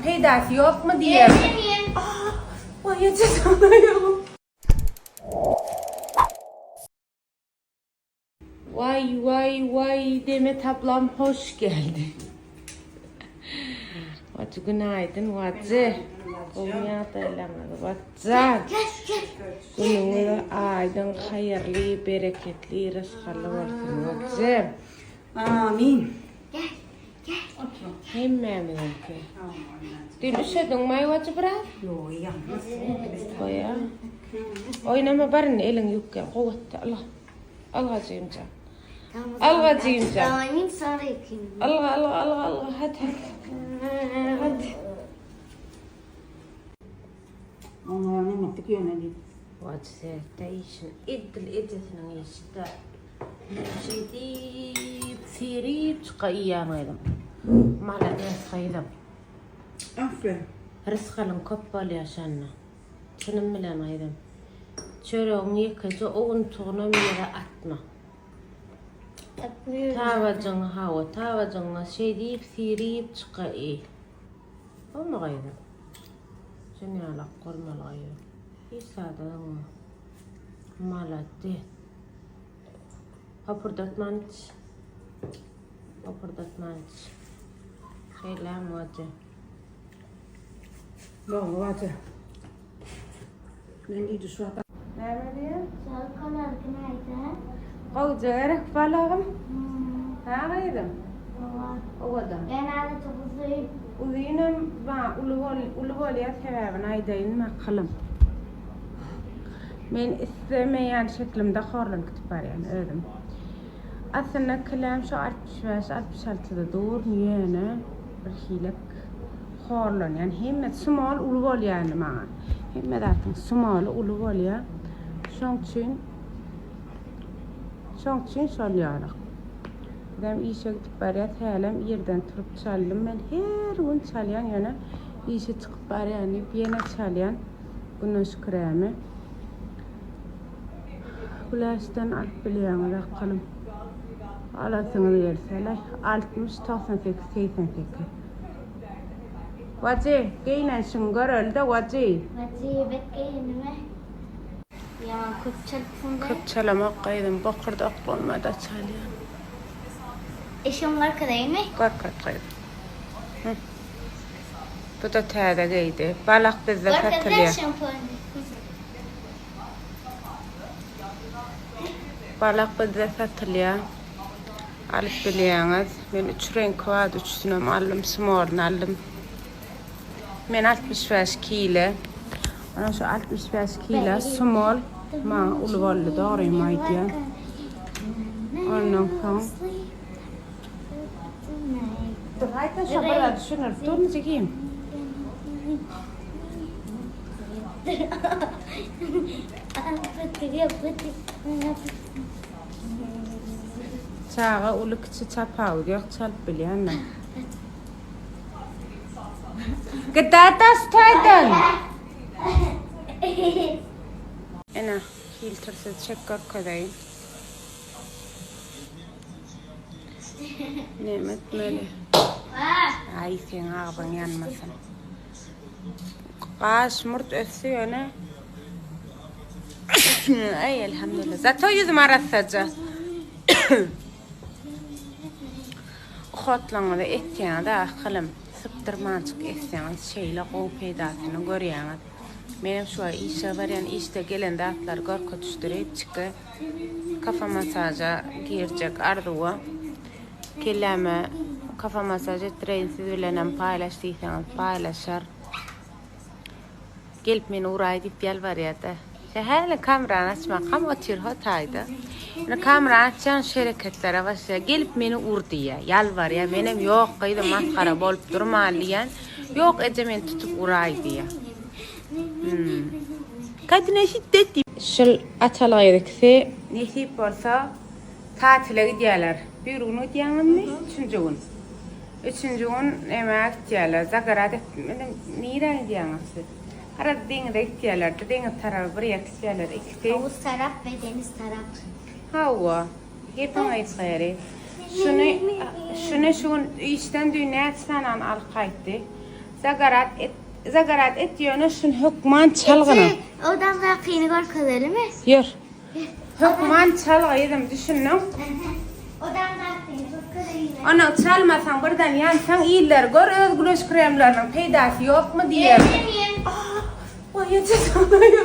peydası yok mu diye. Vay canım. Vay Demet ablam hoş geldin. Vacı günaydın vacı. Olmaya dayanamadı vacı. Gününü aydın hayırlı, bereketli, rızkalı olsun vacı. Amin. Hemmem ki. Dün üşüdün mü vacı bırak? Yok yalnız. Koya. Oynama barın elin yok ya. Kuvvetli Allah. Al gacıyımca. Al gacıyımca. Tamam sonra yıkayayım. Allah hadi. Onlara ne ettik yönelik. Vacı seyirteyişin. İddil edesinin işte. Şeydi firip çıkayyamaydım. Mala rızkaydım. Aferin. Rızkalın koppalı yaşanna. Senin bilen aydım. Çöreğin yıkıcı oğun tuğuna mire atma. Tavacın hava, tavacın şey deyip firip çıkayı. Olma gaydım. Seni alak kormalı gaydım. İsadın mala de. Hapırdatman hiç. Şeyler mi vacı? Yok vacı. Ben iyice şu an. Ne diyor? Şarkılar günaydın. Kavcayarık balağım. Ha gaydım. O kadar. Genelde çok uzun. Uzunum va uluvol ya sebebini aydayın makalım. Men istemeyen şeklimde horlan kitip var yani öyle. Aslında kelam şu 65-66'da doğru niyene bir hilek horlan yani hemmet small uluvol yani ma. Hemmet artık small uluvol ya. Şong için söylüyorum. Ben işe gidip bariyat hayalim yerden turup çaldım. Ben her gün çalyan yani işe çıkıp bariyani bir yana çalyan güneş kremi. Kulaştan alıp biliyorum rakalım. Alasını verseler 60-98-88. Vacı giyinen şungar öldü vacı. Vacı bekleyin mi? Ya köpçalıksın da. Köpçalamak kaydım bakırda olmadı çalyan. Eşim var kadar mı? Korkat kaydım. Bu da tədə geydi. Balaq bizdə satılıyor. şampuan. Balaq bizdə satılıyor. Alıp biliyorsunuz. Ben 3 renk vardı. 3'sünü aldım. Small'ını aldım. Ben 65 kilo. Ona şu 65 kilo small. Ma ulvallı doğrayım aydiyan. Ondan sonra. Dur haydi şabalar düşünür. Dur mu çekeyim? Çağa ulu kıçı çapağı yok çalıp biliyorsun. Gıda taştaydın. Ana filtresiz çekkar kadayım. Nimet böyle. Ay sen ağabın yanmasın. Kaş murt ösüyor ne? Ay elhamdülillah. Zaten yüzüm arasacak. Xotlanı da ettiğine de kılım. Sıptırmancık ettiğine şeyle qoğu peydasını görüyorsunuz. Benim şu an işe var yani işte gelen de atlar görkü düştürüp çıkı. Kafa masaja girecek arduva. Kelime kafa masajı trensiz bilen paylaştıysanız paylaşır. Gelip beni uğrayı deyip yalvar ya da. Hele kameranı açmak ama otur hataydı. Kameranı açan şirketlere başlıyor. Gelip beni uğur diye yalvar ya. Benim yok kıydı maskara bolup durmaliyen. Yok ecemen tutup uğrayı diye. Kadına şiddet deyip. Şıl atalaydıkse nesip olsa tatile gidiyorlar. Bir gün gidiyorlar mı? Üçüncü gün emek gidiyorlar. Zagarat nire gidiyorlar. Arada denize gidiyorlar. Deniz tarafı buraya gidiyorlar. Havuz taraf ve deniz taraf. Hava. Hepin ayıtları. Şunu işten düğüne etsen al kaydı. Zagarat et diyorsun şun hükman çalgını. Odan da kıyını gör kadarı mı? Yor. Hükman çalgıydım düşünün. Odan da kıyını gör kadarı mı? Onu çalmasan buradan yansan iyiler gör öz güneş kremlerinin peydası yok mu diye. Yemeyeyim. O yeter sana ya.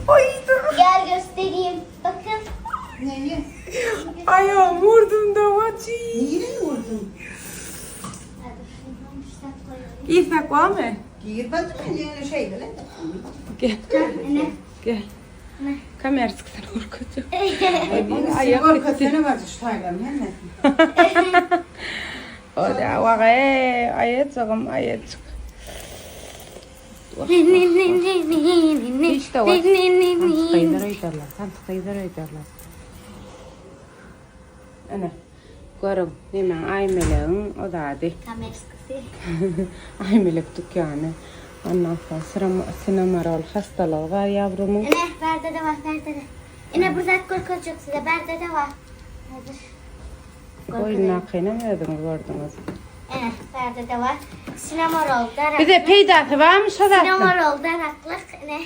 Ay dur. Gel göstereyim. Bakın. Neyi? Ayağım vurdum da vacı. Neyi vurdun? Hadi şuradan işte koyalım. İfek var mı? Giyir bacım elini şeyle lan. Gel. Ne? Gel. Ne? Kamera sıksana korkutucu. Ayak Ayak korkasına var şu taylan hemen. O da var ayacağım ayacık. İşte var. Tantıkaylar öyderler. Tantıkaylar öyderler. Ana. Görüm. Nemen aymeleğin o da adı. Kamera sıkısı. Aymelek dükkanı. Ondan sonra sinemaral hastalığı var yavrumun. Ne? Berde de var. Berde de. Yine burada korkacak size. Berde de var. Hadi. Oyun akıyla mı ödünüz gördünüz? Evet. Berde de var. Sinema rol. Daraklık. Bir de peydası var mı Sinema sorarsın? rol. Daraklık. Ne?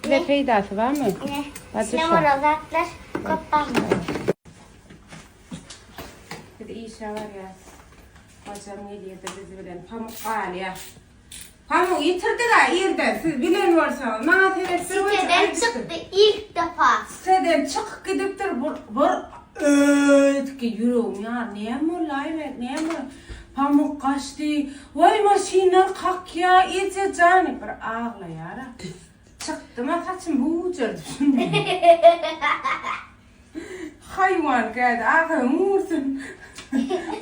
Bir de peydası var mı? Ne? Hadi Sinema şu. rol. Daraklık. Kopam. Bir de iyi şey var ya. Hocam geliyor da bizi bilen pamuk al ya. Pamuk yitirdi da yerden siz bilen varsanız. Bana telefon Siteden çıktı ilk defa. Siteden çık gidiptir bur ki yüreğim ya niye mi olayım niye mi pamuk kaçtı vay maşinler kalk ya iyice canı bir ağla yara çıktı ma saçım buğucurdu hayvan geldi ağım vursun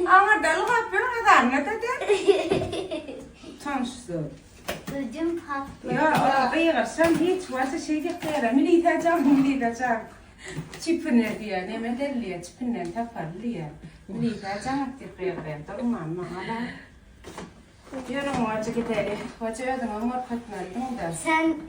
ama dalı kapıyor kadar ne dedi tanıştı Ödüm patlı. ya ayıgar sen hiç varsa şey yaptı milli tacağım çipine diye ne medelliye çipinden taparlıya milli tacağım diye durmam mala yarın varca gidelim hoca ödüm amor katmadım da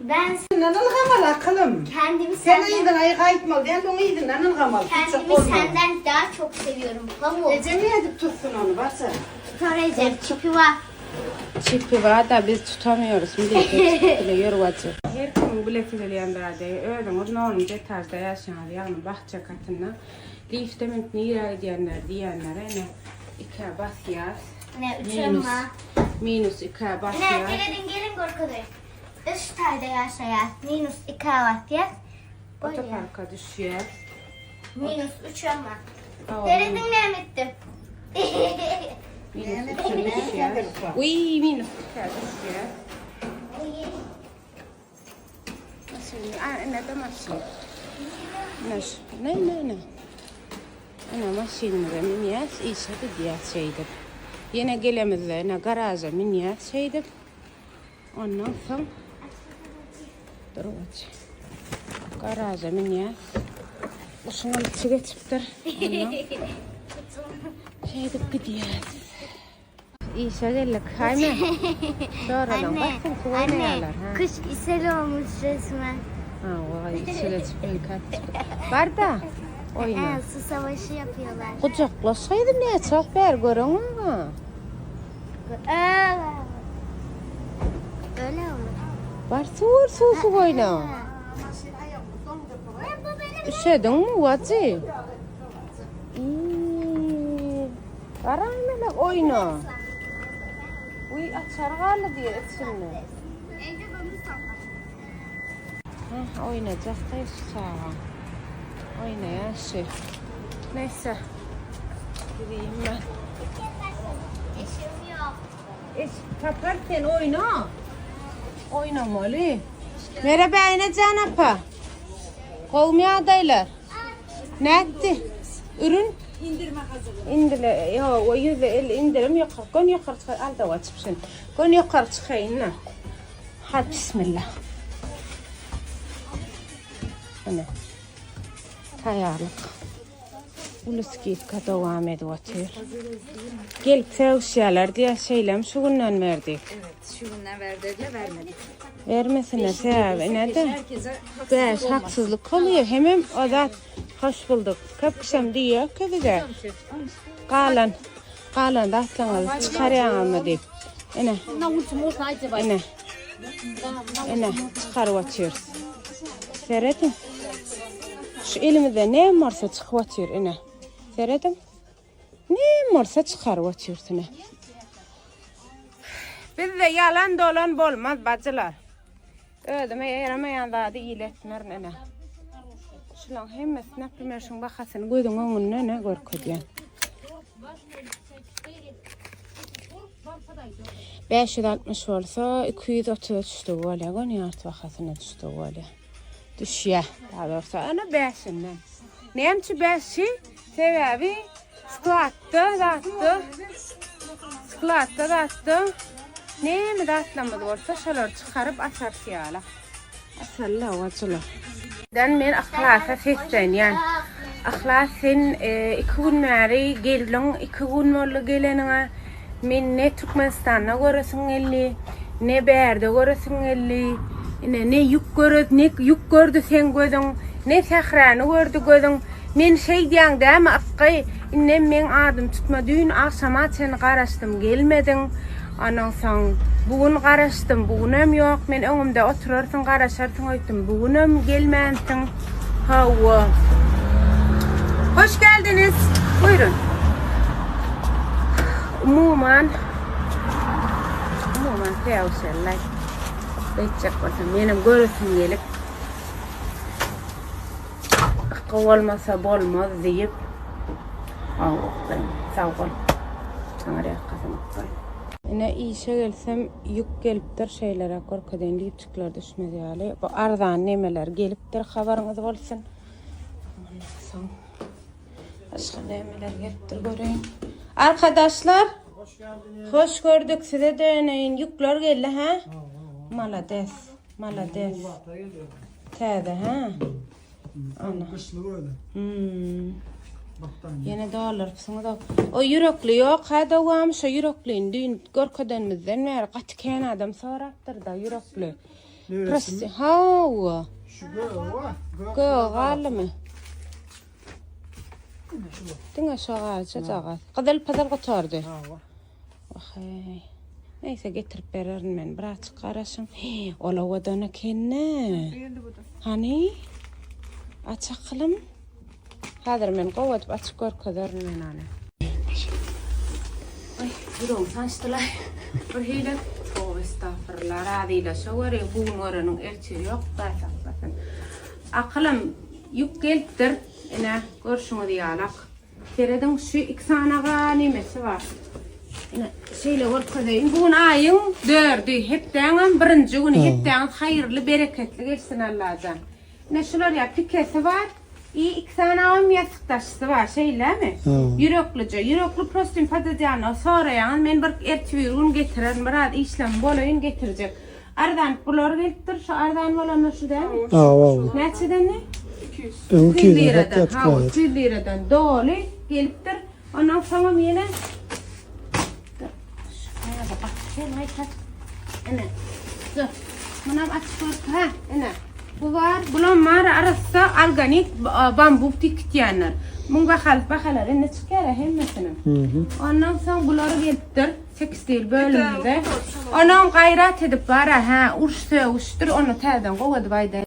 Ben Nanın kamal akılım. kendimi Sen senden, iyiydin ayık ayıtmal. Ben de onu iyiydin nanın kamal. kendimi senden daha çok seviyorum. Pamuk. Ecemi edip tutsun onu bacım. Tutar Recep. Çipi var. çipi var da biz tutamıyoruz milli çipiyle yoruvacı her kim biletiyle yandardı ödüm onun detajda yaşayan yanı bahçe katına lifte mümkün diyenlere ne iki basiyas Ne uçurma. minus iki Ne basiyas gelin korkudur. Üç tane yaşayan. Minus 2 watt. otoparka düşüyor. Minus uçurma. Tamam. Derin dinlemettim. Minus iki düşüyor. Uy minus iki düşüyor. Nasıl? Ne de maşin? Ne? Ana maşinimde minyat işe gidiyor şeydir. Yine gelemizde ne garaja minyat şeydir. Ondan sonra dur bak. Garaja minyat. Şunu içi geçiptir. Ondan şeydir gidiyor. İşe geldik. Hayme. Soralım. Bakın kuvaynayalar. Kış ishal olmuş resmen. Ha vay içine çıkın kat. Var da oyna. Su savaşı yapıyorlar. Kucaklaşsaydım niye çok ber görün mü? Öyle olur. Var su oyna. Üşedin mi vacı? Karanlık oyna. Uy açar galı diye etsinler. Oynayacak da sağa. Oynayan şey. Neyse. Gideyim ben. Eşim yok. Taparken oyna. Oynamalı. Merhaba yine Can apa. Kolmaya adaylar. Ne etti? Ürün? İndirme hazır. İndirme. Ya o yüzde indirim yok. Kon yukarı çıkar. Al da açıpsın. Kon yukarı çıkayım. Hadi bismillah. Ana. Tayarlık. Uluskiytka devam ediyor. Gelip sevişyalar diye şeylem şu günden verdik. Evet, şu günden verdiler, vermedik. Vermesine sebebi ne de? Herkese Beş haksızlık oluyor. Hemen o da hoş bulduk. Kapışam diyor. Köpüge. Kalan. Qalan da atlanız çıkarayağımı deyip. Ene. Ene. Ene çıkarıp atıyoruz. Seyredin. Şu elimizde ne varsa çıkıp atıyor ene. Seyredin. Ne varsa çıkarıp atıyoruz ene. Bizde yalan dolan bolmaz bacılar. Ödeme yaramayan da iyiletmer ene. Şulan hemmesine primer şun bakasını koydun önüne ne görkediyen. 560 olsa 230 düştü öyle. Gönü art bakasına düştü öyle. Düşüye. Daha doğrusu ana 5'inden. Neyemçi 5'i? Sebebi Sklatta dattı. Neyemi datlamadı olsa şalar çıkarıp atar siyala. Asalla vacılar. Men ahlasa seçten yani. Ahlasın 2 gün meri gelin 2 gün mollu gelenine men ne Türkmenistan'a görürsün elli ne berde görürsün elli ne yük görüp ne yük gördü sen gözün ne sahranı gördü gözün men şey diyen de mi akay inne men adım tutma düğün akşama sen qaraştım gelmedin anan san bugün qaraştım bugünüm yok men önümde oturursun qaraşarsın oyttum bugünüm gelmezsin hava. Hoş geldiniz. Buyurun. Umuman sevşerler. Geçecek olsun. Benim görürsün gelip akıl olmasa bolmaz deyip sağ ol. Sana kızım. Yine işe gelsem yük geliptir şeylere korkadan lipçikler düşmedi hali. Bu ardan nemeler geliptir haberiniz olsun. Ondan başka nemeler geliptir göreyim. Arkadaşlar hoş geldiniz. Hoş gördük size deneyin. Yükler geldi ha? Malades. Tede ha? Ana. Kışlı böyle. Yine dağılır. Da. O yürekli yok. Hadi varmış o yürekliğin. Dün görkademizden mer katken adam soraktır da yürekli. Neresi? Ha. Şu göğe var. Göğe mı? Dinle şağa, çağa. Kadal götürdü. Vay. Neyse getirip veririm ben. Bırak çıkarasın. Ola wadana kenne. Hani? Açaklım. Hadır men qovat açık görkederim men ana. Ay, durum saçtılar. Bir hile. O estağfurullah. Radıyla şöyle bu oranın elçi yok da saklasın. Aklım yük geliptir. Ene görüşümü diyalak. Teredin şu iksanaga nimesi var. Ene şeyle görkederim. Bugün ayın 4'ü. Hepten birinci günü. Hepten hayırlı bereketli geçsin Allah'tan. Ne şular ya pikesi var. İksanaga yasıktaşısı var şeyle mi? Yürekli prostin patlıcanı sonra yani men bir ertiyürün getirir. Biraz işlem bolayın getirecek. Ardan bular geliptir. Şu ardan bolanı şu değil mi? Neçeden ne? 200 liradan. Ha, 200 liradan. Doğru geliptir. Ondan sonra yine şuraya bak. Şuraya bak. Ene. Dur. Bunam açık ha. Ene. Bu var. Bunun var arası organik bambu tiktiyanlar. Bunun bakalar. Ene çıkar hem mesela. Ondan sonra bunları geliptir. Tekstil bölümünde. Onun gayret edip var ha. Uçtur onu teden kovadı bayda.